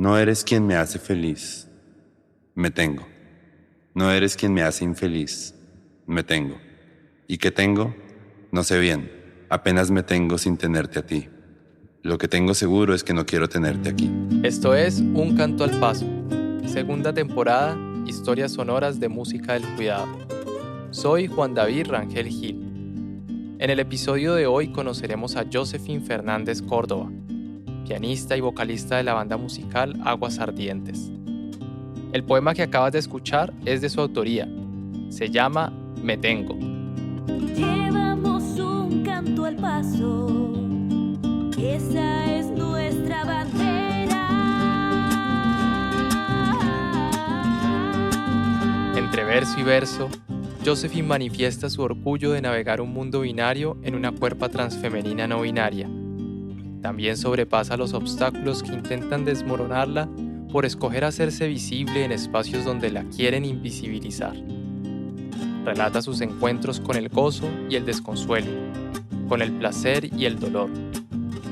No eres quien me hace feliz, me tengo. No eres quien me hace infeliz, me tengo. ¿Y qué tengo? No sé bien, apenas me tengo sin tenerte a ti. Lo que tengo seguro es que no quiero tenerte aquí. Esto es Un Canto al Paso, segunda temporada, historias sonoras de música del cuidado. Soy Juan David Rangel Gil. En el episodio de hoy conoceremos a Josephine Fernández Córdoba, pianista y vocalista de la banda musical Aguas Ardientes. El poema que acabas de escuchar es de su autoría. Se llama Me Tengo. Llevamos un canto al paso, esa es nuestra bandera. Entre verso y verso, Josephine manifiesta su orgullo de navegar un mundo binario en una cuerpa transfemenina no binaria. También sobrepasa los obstáculos que intentan desmoronarla por escoger hacerse visible en espacios donde la quieren invisibilizar. Relata sus encuentros con el gozo y el desconsuelo, con el placer y el dolor,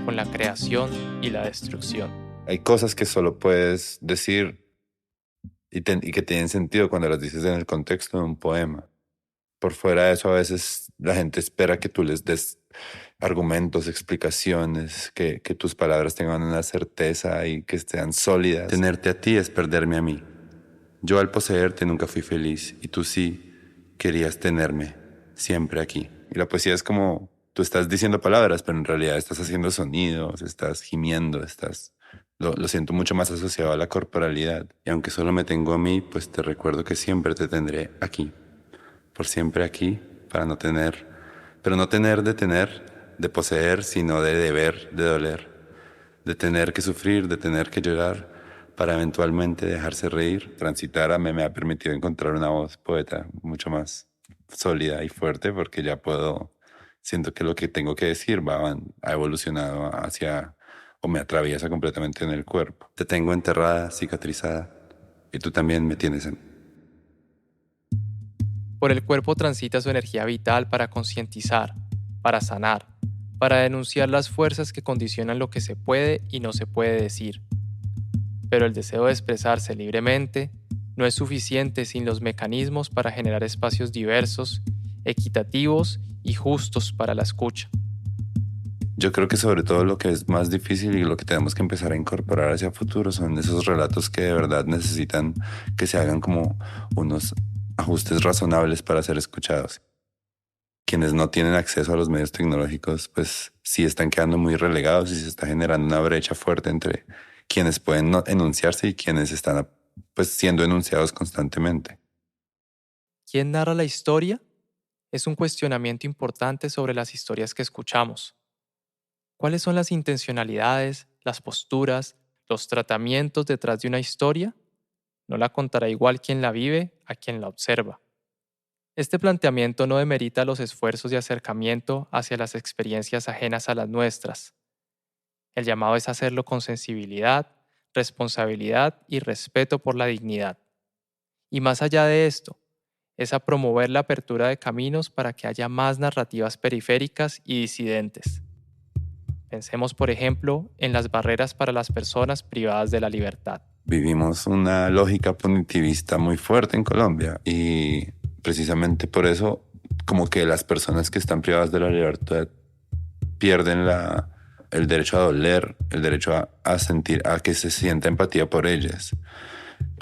con la creación y la destrucción. Hay cosas que solo puedes decir y que tienen sentido cuando las dices en el contexto de un poema. Por fuera de eso, a veces la gente espera que tú les des argumentos, explicaciones, que tus palabras tengan una certeza y que sean sólidas. Tenerte a ti es perderme a mí. Yo al poseerte nunca fui feliz y tú sí querías tenerme siempre aquí. Y la poesía es como tú estás diciendo palabras, pero en realidad estás haciendo sonidos, estás gimiendo, lo siento mucho más asociado a la corporalidad. Y aunque solo me tengo a mí, pues te recuerdo que siempre te tendré aquí. Por siempre aquí, para no tener, pero no tener de tener, de poseer, sino de deber, de doler, de tener que sufrir, de tener que llorar, para eventualmente dejarse reír. Transitar me ha permitido encontrar una voz poeta mucho más sólida y fuerte, porque ya siento que lo que tengo que decir ha evolucionado hacia, o me atraviesa completamente en el cuerpo. Te tengo enterrada, cicatrizada, y tú también me tienes en... Por el cuerpo transita su energía vital para concientizar, para sanar, para denunciar las fuerzas que condicionan lo que se puede y no se puede decir. Pero el deseo de expresarse libremente no es suficiente sin los mecanismos para generar espacios diversos, equitativos y justos para la escucha. Yo creo que sobre todo lo que es más difícil y lo que tenemos que empezar a incorporar hacia futuro son esos relatos que de verdad necesitan que se hagan como unos ajustes razonables para ser escuchados. Quienes no tienen acceso a los medios tecnológicos, pues sí están quedando muy relegados y se está generando una brecha fuerte entre quienes pueden enunciarse y quienes están pues siendo enunciados constantemente. ¿Quién narra la historia? Es un cuestionamiento importante sobre las historias que escuchamos. ¿Cuáles son las intencionalidades, las posturas, los tratamientos detrás de una historia? No la contará igual quien la vive a quien la observa. Este planteamiento no demerita los esfuerzos de acercamiento hacia las experiencias ajenas a las nuestras. El llamado es hacerlo con sensibilidad, responsabilidad y respeto por la dignidad. Y más allá de esto, es a promover la apertura de caminos para que haya más narrativas periféricas y disidentes. Pensemos, por ejemplo, en las barreras para las personas privadas de la libertad. Vivimos una lógica punitivista muy fuerte en Colombia y precisamente por eso como que las personas que están privadas de la libertad pierden el derecho a doler, el derecho a sentir, a que se sienta empatía por ellas,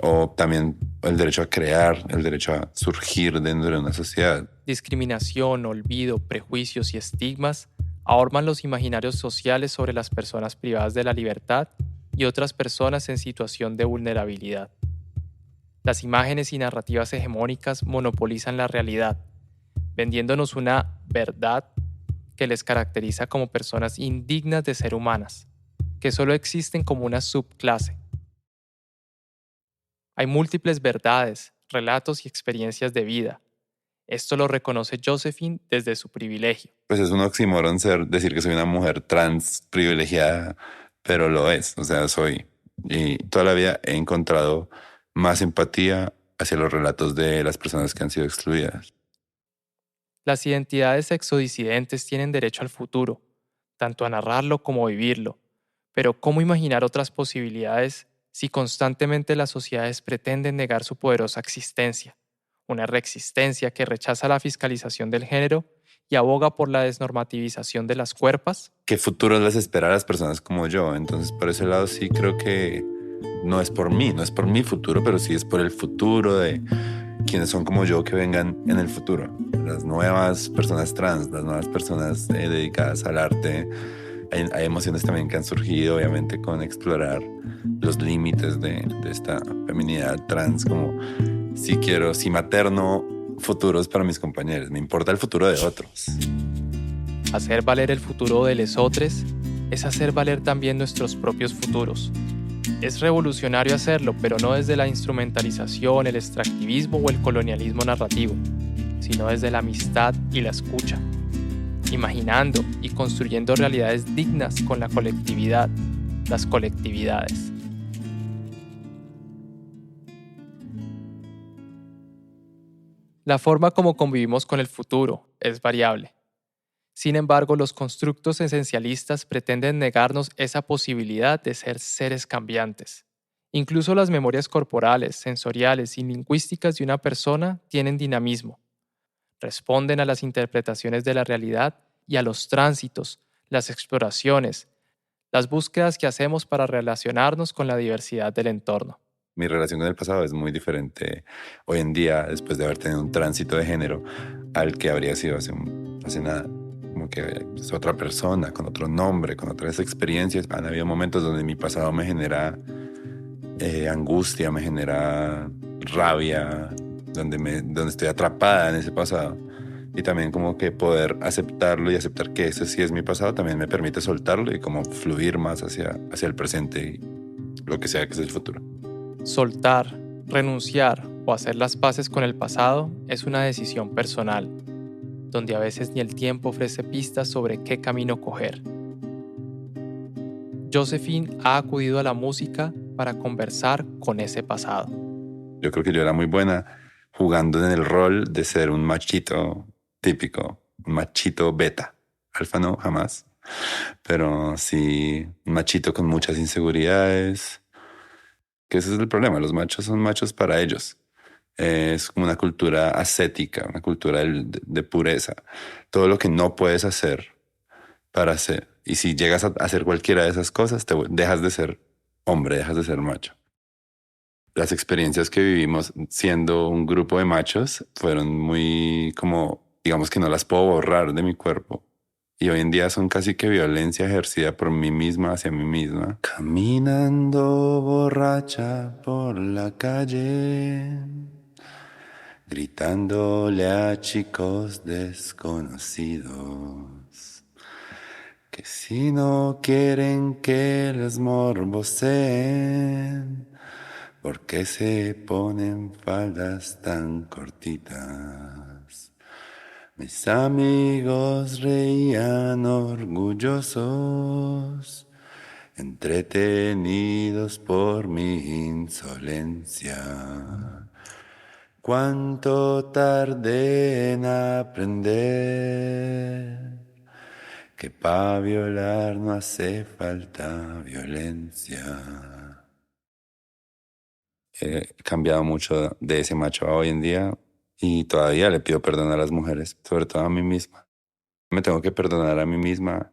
o también el derecho a crear, el derecho a surgir dentro de una sociedad. Discriminación, olvido, prejuicios y estigmas ahorman los imaginarios sociales sobre las personas privadas de la libertad y otras personas en situación de vulnerabilidad. Las imágenes y narrativas hegemónicas monopolizan la realidad, vendiéndonos una verdad que les caracteriza como personas indignas de ser humanas, que solo existen como una subclase. Hay múltiples verdades, relatos y experiencias de vida. Esto lo reconoce Josephine desde su privilegio. Pues es un oxímoron decir que soy una mujer trans privilegiada, pero lo es, o sea, soy. Y toda la vida he encontrado más empatía hacia los relatos de las personas que han sido excluidas. Las identidades sexodisidentes tienen derecho al futuro, tanto a narrarlo como a vivirlo, pero ¿cómo imaginar otras posibilidades si constantemente las sociedades pretenden negar su poderosa existencia, una reexistencia que rechaza la fiscalización del género y aboga por la desnormativización de las cuerpas? ¿Qué futuro les espera a las personas como yo? Entonces, por ese lado sí creo que no es por mí, no es por mi futuro, pero sí es por el futuro de quienes son como yo que vengan en el futuro. Las nuevas personas trans, las nuevas personas dedicadas al arte. Hay emociones también que han surgido, obviamente, con explorar los límites de esta feminidad trans, como si materno futuros para mis compañeros. Me importa el futuro de otros. Hacer valer el futuro de lesotres es hacer valer también nuestros propios futuros. Es revolucionario hacerlo, pero no desde la instrumentalización, el extractivismo o el colonialismo narrativo, sino desde la amistad y la escucha, imaginando y construyendo realidades dignas con la colectividad, las colectividades. La forma como convivimos con el futuro es variable. Sin embargo, los constructos esencialistas pretenden negarnos esa posibilidad de ser seres cambiantes. Incluso las memorias corporales, sensoriales y lingüísticas de una persona tienen dinamismo. Responden a las interpretaciones de la realidad y a los tránsitos, las exploraciones, las búsquedas que hacemos para relacionarnos con la diversidad del entorno. Mi relación con el pasado es muy diferente hoy en día, después de haber tenido un tránsito de género, al que habría sido hace nada. Como que es otra persona, con otro nombre, con otras experiencias. Han habido momentos donde mi pasado me genera angustia, me genera rabia, donde estoy atrapada en ese pasado. Y también como que poder aceptarlo y aceptar que ese sí es mi pasado también me permite soltarlo y como fluir más hacia el presente y lo que sea que es el futuro. Soltar, renunciar o hacer las paces con el pasado es una decisión personal, donde a veces ni el tiempo ofrece pistas sobre qué camino coger. Josephine ha acudido a la música para conversar con ese pasado. Yo creo que yo era muy buena jugando en el rol de ser un machito típico, un machito beta. Alfa no, jamás. Pero sí, un machito con muchas inseguridades. Que ese es el problema, los machos son machos para ellos. Es como una cultura ascética, una cultura de pureza. Todo lo que no puedes hacer para hacer. Y si llegas a hacer cualquiera de esas cosas, dejas de ser hombre, dejas de ser macho. Las experiencias que vivimos siendo un grupo de machos fueron muy como, digamos que no las puedo borrar de mi cuerpo. Y hoy en día son casi que violencia ejercida por mí misma hacia mí misma. Caminando borracha por la calle, gritándole a chicos desconocidos que si no quieren que los morboseen, ¿por qué se ponen faldas tan cortitas? Mis amigos reían orgullosos, entretenidos por mi insolencia. Cuánto tardé en aprender que para violar no hace falta violencia. He cambiado mucho de ese macho a hoy en día. Y todavía le pido perdón a las mujeres, sobre todo a mí misma. Me tengo que perdonar a mí misma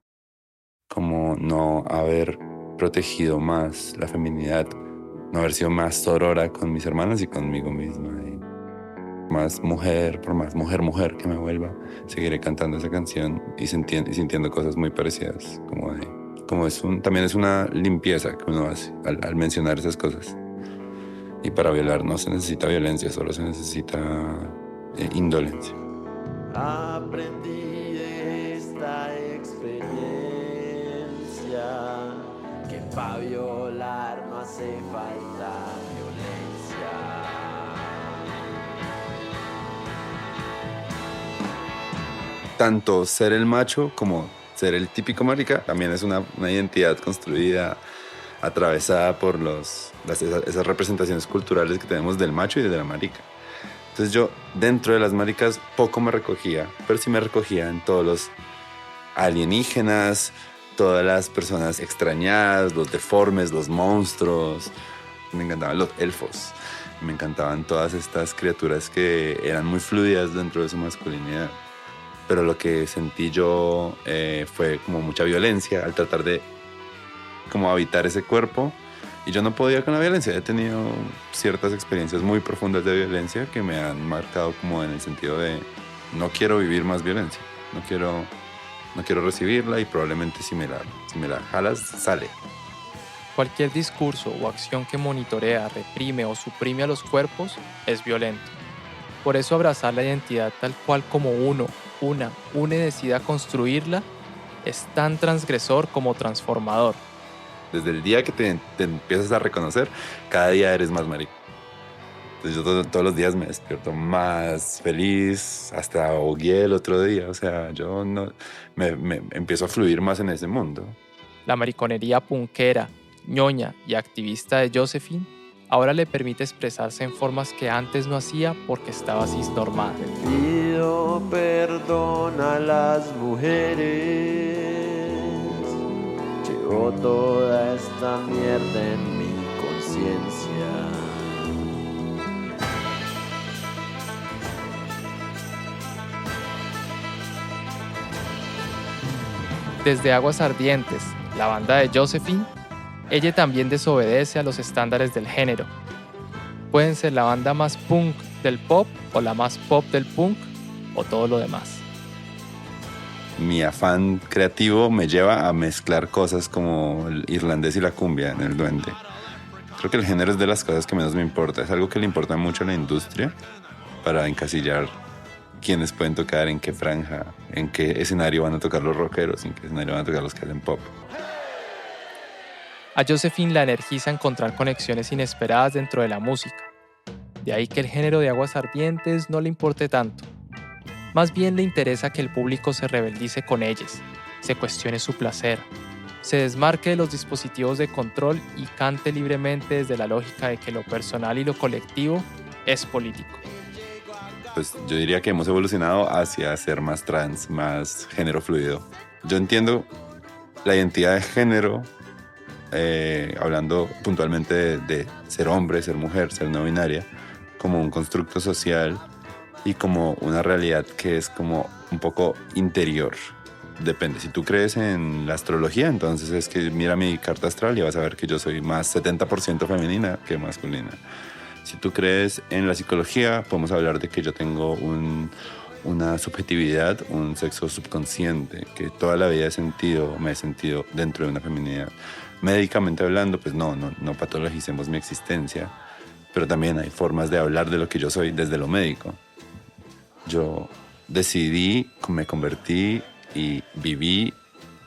como no haber protegido más la feminidad, no haber sido más sorora con mis hermanas y conmigo misma. Y más mujer, por más mujer que me vuelva, seguiré cantando esa canción y sintiendo cosas muy parecidas. También es una limpieza que uno hace al mencionar esas cosas. Y para violar no se necesita violencia, solo se necesita indolencia. Aprendí de esta experiencia que para violar no hace falta violencia. Tanto ser el macho como ser el típico marica también es una identidad construida, atravesada por esas representaciones culturales que tenemos del macho y de la marica. Entonces yo, dentro de las maricas, poco me recogía, pero sí me recogía en todos los alienígenas, todas las personas extrañadas, los deformes, los monstruos, Me encantaban los elfos. Me encantaban todas estas criaturas que eran muy fluidas dentro de su masculinidad. Pero lo que sentí yo fue como mucha violencia al tratar de como habitar ese cuerpo. Y yo no podía con la violencia. He tenido ciertas experiencias muy profundas de violencia que me han marcado como en el sentido de no quiero vivir más violencia. No quiero recibirla y probablemente si me la jalas, sale. Cualquier discurso o acción que monitorea, reprime o suprime a los cuerpos es violento. Por eso abrazar la identidad tal cual como une decida construirla es tan transgresor como transformador. Desde el día que te empiezas a reconocer, cada día eres más marico. Entonces yo todos los días me despierto más feliz, hasta ahogué el otro día. O sea, yo no me empiezo a fluir más en ese mundo. La mariconería punkera, ñoña y activista de Josephine ahora le permite expresarse en formas que antes no hacía porque estaba cisnormada. Pido perdón a las mujeres. Llevo toda esta mierda en mi conciencia. Desde Aguas Ardientes, la banda de Josephine, ella también desobedece a los estándares del género. Pueden ser la banda más punk del pop o la más pop del punk o todo lo demás. Mi afán creativo me lleva a mezclar cosas como el irlandés y la cumbia en el duende. Creo que el género es de las cosas que menos me importa. Es algo que le importa mucho a la industria para encasillar quiénes pueden tocar, en qué franja, en qué escenario van a tocar los rockeros, en qué escenario van a tocar los que hacen pop. A Josephine la energiza encontrar conexiones inesperadas dentro de la música. De ahí que el género de Aguas Ardientes no le importe tanto. Más bien le interesa que el público se rebeldice con ellas, se cuestione su placer, se desmarque de los dispositivos de control y cante libremente desde la lógica de que lo personal y lo colectivo es político. Pues yo diría que hemos evolucionado hacia ser más trans, más género fluido. Yo entiendo la identidad de género, hablando puntualmente de ser hombre, ser mujer, ser no binaria, como un constructo social y como una realidad que es como un poco interior. Depende, si tú crees en la astrología, entonces es que mira mi carta astral y vas a ver que yo soy más 70% femenina que masculina. Si tú crees en la psicología, podemos hablar de que yo tengo una subjetividad, un sexo subconsciente, que toda la vida me he sentido dentro de una feminidad. Médicamente hablando, pues no patologicemos mi existencia, pero también hay formas de hablar de lo que yo soy desde lo médico. Yo decidí, me convertí y viví,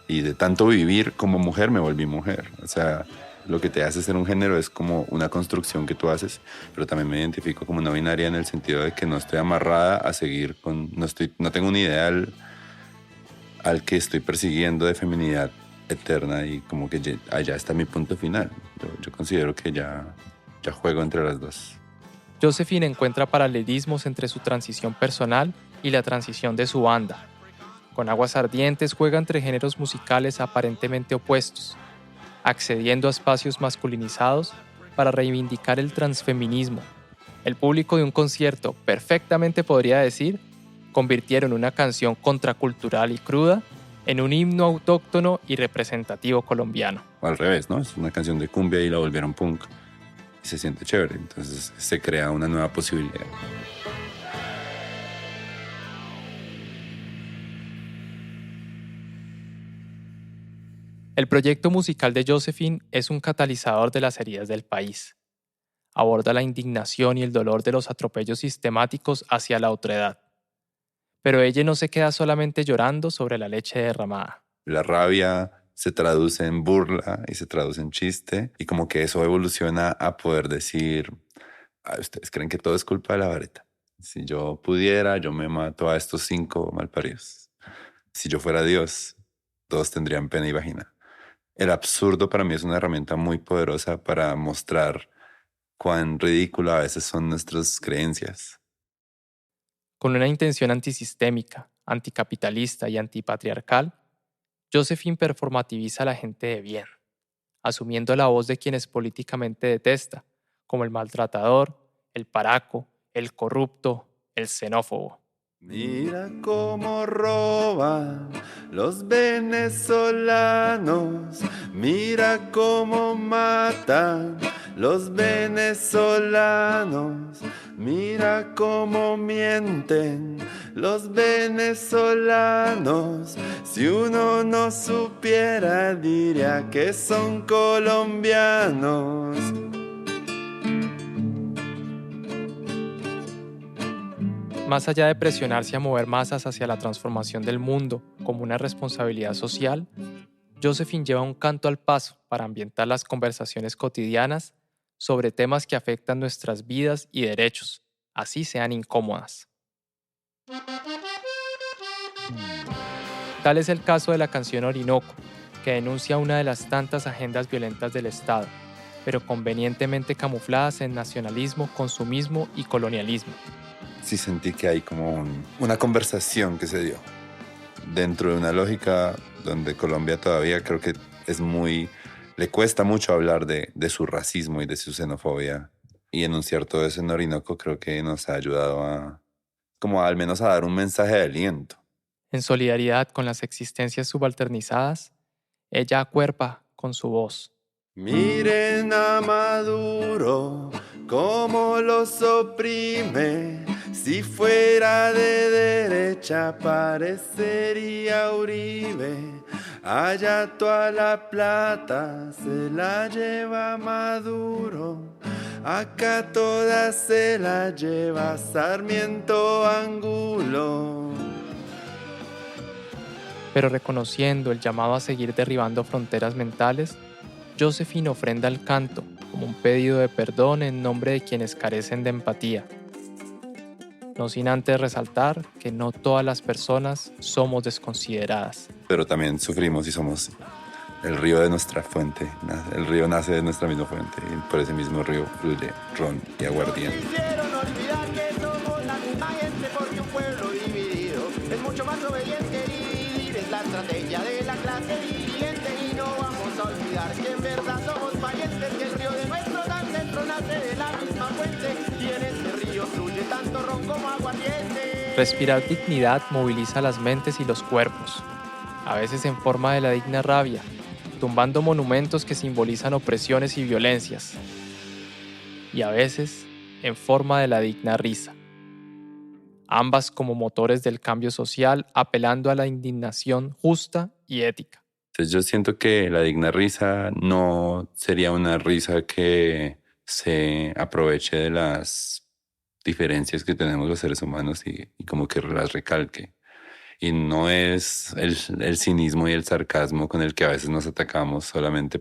y de tanto vivir como mujer me volví mujer. O sea, lo que te hace ser un género es como una construcción que tú haces, pero también me identifico como no binaria en el sentido de que no estoy amarrada a seguir no tengo un ideal al que estoy persiguiendo de feminidad eterna y como que allá está mi punto final. Yo considero que ya juego entre las dos. Josephine encuentra paralelismos entre su transición personal y la transición de su banda. Con Aguas Ardientes juega entre géneros musicales aparentemente opuestos, accediendo a espacios masculinizados para reivindicar el transfeminismo. El público de un concierto perfectamente podría decir, convirtieron una canción contracultural y cruda en un himno autóctono y representativo colombiano. O al revés, ¿no? Es una canción de cumbia y la volvieron punk y se siente chévere, entonces se crea una nueva posibilidad. El proyecto musical de Josephine es un catalizador de las heridas del país. Aborda la indignación y el dolor de los atropellos sistemáticos hacia la otredad. Pero ella no se queda solamente llorando sobre la leche derramada. La rabia se traduce en burla y se traduce en chiste, y como que eso evoluciona a poder decir, ¿ustedes creen que todo es culpa de la vareta? Si yo pudiera, yo me mato a estos 5 malparidos. Si yo fuera Dios, todos tendrían pena y vagina. El absurdo para mí es una herramienta muy poderosa para mostrar cuán ridícula a veces son nuestras creencias. Con una intención antisistémica, anticapitalista y antipatriarcal, Josephine performativiza a la gente de bien, asumiendo la voz de quienes políticamente detesta, como el maltratador, el paraco, el corrupto, el xenófobo. Mira cómo roban los venezolanos, mira cómo matan los venezolanos, mira cómo mienten los venezolanos. Si uno no supiera, diría que son colombianos. Más allá de presionarse a mover masas hacia la transformación del mundo como una responsabilidad social, Josephine lleva un canto al paso para ambientar las conversaciones cotidianas sobre temas que afectan nuestras vidas y derechos, así sean incómodas. Tal es el caso de la canción Orinoco, que denuncia una de las tantas agendas violentas del Estado, pero convenientemente camufladas en nacionalismo, consumismo y colonialismo. Sí sentí que hay como una conversación que se dio dentro de una lógica donde Colombia todavía creo que le cuesta mucho hablar de su racismo y de su xenofobia, y enunciar todo eso en Orinoco creo que nos ha ayudado como al menos a dar un mensaje de aliento. En solidaridad con las existencias subalternizadas, ella acuerpa con su voz. Miren a Maduro cómo los oprime. Si fuera de derecha parecería Uribe. Allá toda la plata se la lleva Maduro. Acá toda se la lleva Sarmiento Angulo. Pero reconociendo el llamado a seguir derribando fronteras mentales, Josephine ofrenda el canto como un pedido de perdón en nombre de quienes carecen de empatía. No sin antes resaltar que no todas las personas somos desconsideradas. Pero también sufrimos y somos el río de nuestra fuente. El río nace de nuestra misma fuente y por ese mismo río fluye ron y aguardiente. Quisieron olvidar que somos la misma gente porque un pueblo dividido es mucho más obediente y dividir es la estrategia de la clase dirigente. Y no vamos a olvidar que en verdad somos parientes, que el río de nuestros ancestros nace de la misma fuente y en ese río fluye tanto ron como aguardiente. Respirar dignidad moviliza las mentes y los cuerpos, a veces en forma de la digna rabia, tumbando monumentos que simbolizan opresiones y violencias, y a veces en forma de la digna risa, ambas como motores del cambio social apelando a la indignación justa y ética. Entonces yo siento que la digna risa no sería una risa que se aproveche de las diferencias que tenemos los seres humanos y como que las recalque. Y no es el cinismo y el sarcasmo con el que a veces nos atacamos solamente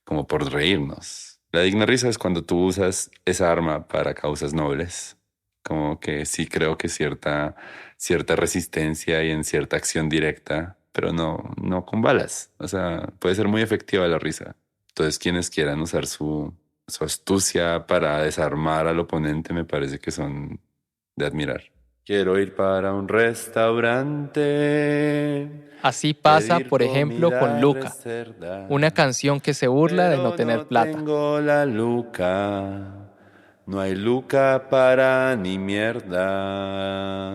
como por reírnos. La digna risa es cuando tú usas esa arma para causas nobles. Como que sí creo que cierta resistencia y en cierta acción directa, pero no con balas. O sea, puede ser muy efectiva la risa. Entonces, quienes quieran usar su astucia para desarmar al oponente me parece que son de admirar. Quiero ir para un restaurante. Así pasa, pedir por ejemplo, comida con Luca, reserva, una canción que se burla de no tener plata. Tengo la Luca, no hay Luca para ni mierda.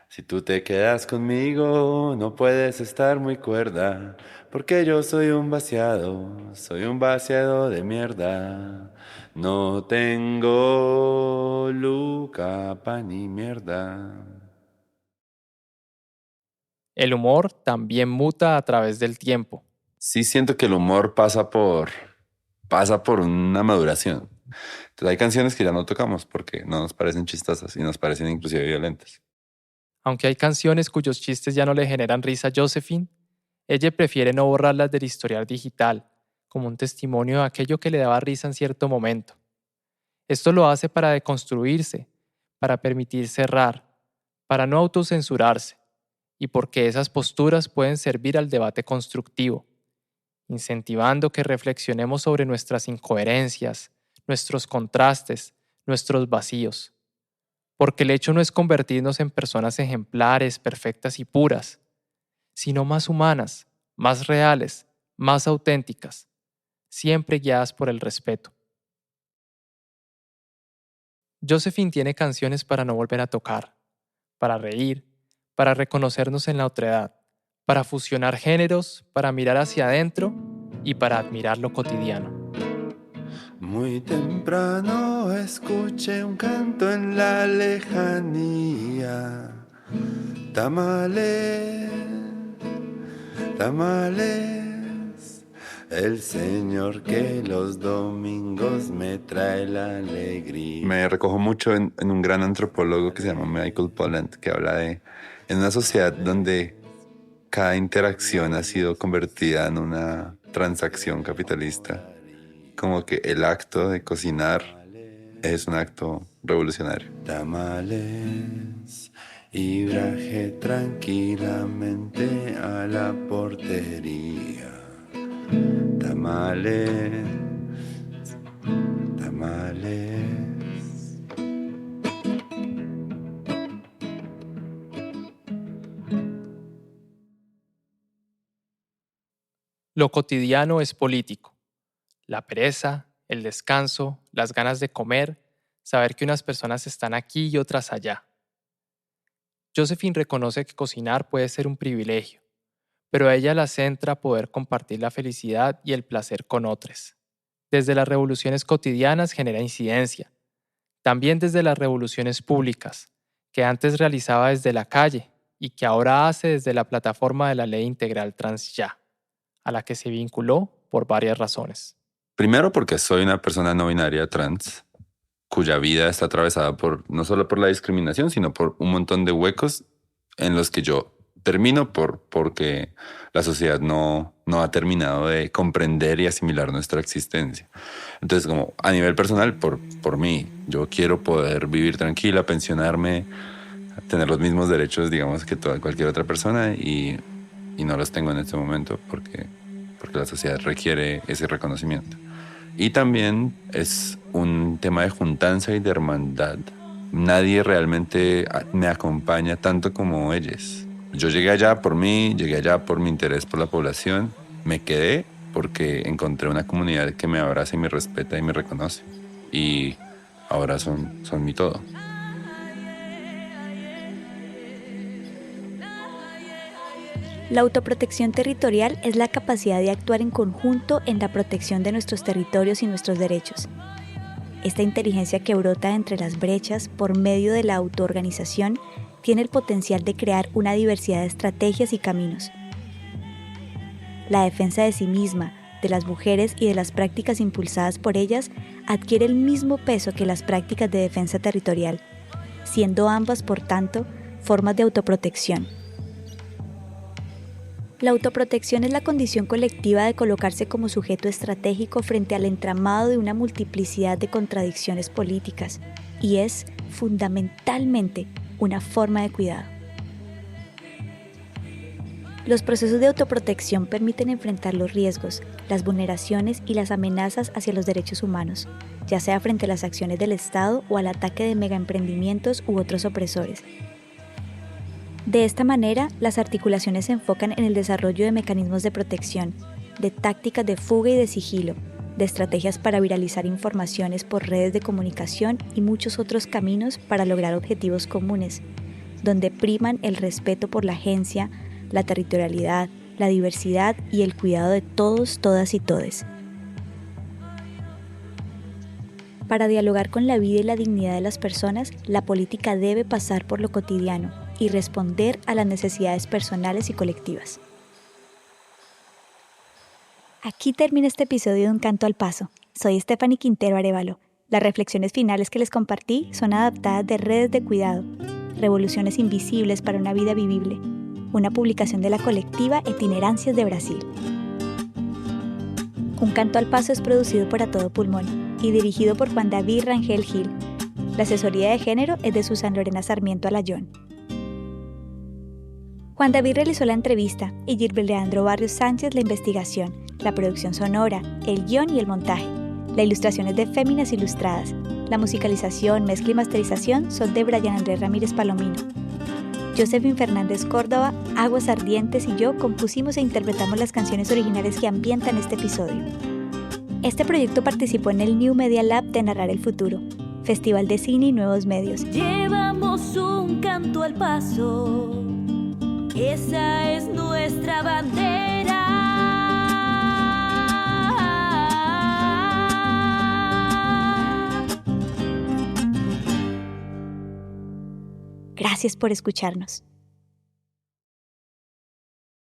Si tú te quedas conmigo, no puedes estar muy cuerda, porque yo soy un vaciado de mierda. No tengo Luca pa' ni mierda. El humor también muta a través del tiempo. Sí siento que el humor pasa por una maduración. Entonces hay canciones que ya no tocamos porque no nos parecen chistosas y nos parecen inclusive violentas. Aunque hay canciones cuyos chistes ya no le generan risa a Josephine, ella prefiere no borrarlas del historial digital, como un testimonio de aquello que le daba risa en cierto momento. Esto lo hace para deconstruirse, para permitirse errar, para no autocensurarse, y porque esas posturas pueden servir al debate constructivo, incentivando que reflexionemos sobre nuestras incoherencias, nuestros contrastes, nuestros vacíos. Porque el hecho no es convertirnos en personas ejemplares, perfectas y puras, sino más humanas, más reales, más auténticas, siempre guiadas por el respeto. Josephine tiene canciones para no volver a tocar, para reír, para reconocernos en la otredad, para fusionar géneros, para mirar hacia adentro y para admirar lo cotidiano. Muy temprano escuché un canto en la lejanía. Tamales, tamales, el Señor que los domingos me trae la alegría. Me recojo mucho en un gran antropólogo que se llama Michael Pollan, que habla de en una sociedad donde cada interacción ha sido convertida en una transacción capitalista, como que el acto de cocinar es un acto revolucionario. Tamales, y bajé tranquilamente a la portería. Tamales, tamales. Lo cotidiano es político. La pereza, el descanso, las ganas de comer, saber que unas personas están aquí y otras allá. Josephine reconoce que cocinar puede ser un privilegio, pero a ella la centra poder compartir la felicidad y el placer con otros. Desde las revoluciones cotidianas genera incidencia. También desde las revoluciones públicas, que antes realizaba desde la calle y que ahora hace desde la plataforma de la Ley Integral Trans Ya, a la que se vinculó por varias razones. Primero porque soy una persona no binaria trans, cuya vida está atravesada no solo por la discriminación, sino por un montón de huecos en los que yo termino porque la sociedad no ha terminado de comprender y asimilar nuestra existencia. Entonces, como a nivel personal, por mí, yo quiero poder vivir tranquila, pensionarme, tener los mismos derechos, digamos, que cualquier otra persona y no los tengo en este momento porque la sociedad requiere ese reconocimiento. Y también es un tema de juntanza y de hermandad. Nadie realmente me acompaña tanto como ellos. Yo llegué allá por mí, llegué allá por mi interés por la población. Me quedé porque encontré una comunidad que me abraza y me respeta y me reconoce. Y ahora son mi todo. La autoprotección territorial es la capacidad de actuar en conjunto en la protección de nuestros territorios y nuestros derechos. Esta inteligencia que brota entre las brechas por medio de la autoorganización tiene el potencial de crear una diversidad de estrategias y caminos. La defensa de sí misma, de las mujeres y de las prácticas impulsadas por ellas adquiere el mismo peso que las prácticas de defensa territorial, siendo ambas, por tanto, formas de autoprotección. La autoprotección es la condición colectiva de colocarse como sujeto estratégico frente al entramado de una multiplicidad de contradicciones políticas y es, fundamentalmente, una forma de cuidado. Los procesos de autoprotección permiten enfrentar los riesgos, las vulneraciones y las amenazas hacia los derechos humanos, ya sea frente a las acciones del Estado o al ataque de megaemprendimientos u otros opresores. De esta manera, las articulaciones se enfocan en el desarrollo de mecanismos de protección, de tácticas de fuga y de sigilo, de estrategias para viralizar informaciones por redes de comunicación y muchos otros caminos para lograr objetivos comunes, donde priman el respeto por la agencia, la territorialidad, la diversidad y el cuidado de todos, todas y todes. Para dialogar con la vida y la dignidad de las personas, la política debe pasar por lo cotidiano y responder a las necesidades personales y colectivas. Aquí termina este episodio de Un Canto al Paso. Soy Stephanie Quintero Arévalo. Las reflexiones finales que les compartí son adaptadas de Redes de Cuidado, Revoluciones Invisibles para una Vida Vivible, una publicación de la colectiva Itinerancias de Brasil. Un Canto al Paso es producido por A Todo Pulmón y dirigido por Juan David Rangel Gil. La asesoría de género es de Susan Lorena Sarmiento Alayón. Juan David realizó la entrevista y Gilbert Leandro Barrios Sánchez la investigación, la producción sonora, el guión y el montaje. La ilustración es de Féminas Ilustradas. La musicalización, mezcla y masterización son de Brian Andrés Ramírez Palomino. Josephine Fernández Córdoba, Aguas Ardientes y yo compusimos e interpretamos las canciones originales que ambientan este episodio. Este proyecto participó en el New Media Lab de Narrar el Futuro, Festival de Cine y Nuevos Medios. Llevamos un canto al paso, esa es nuestra bandera. Gracias por escucharnos.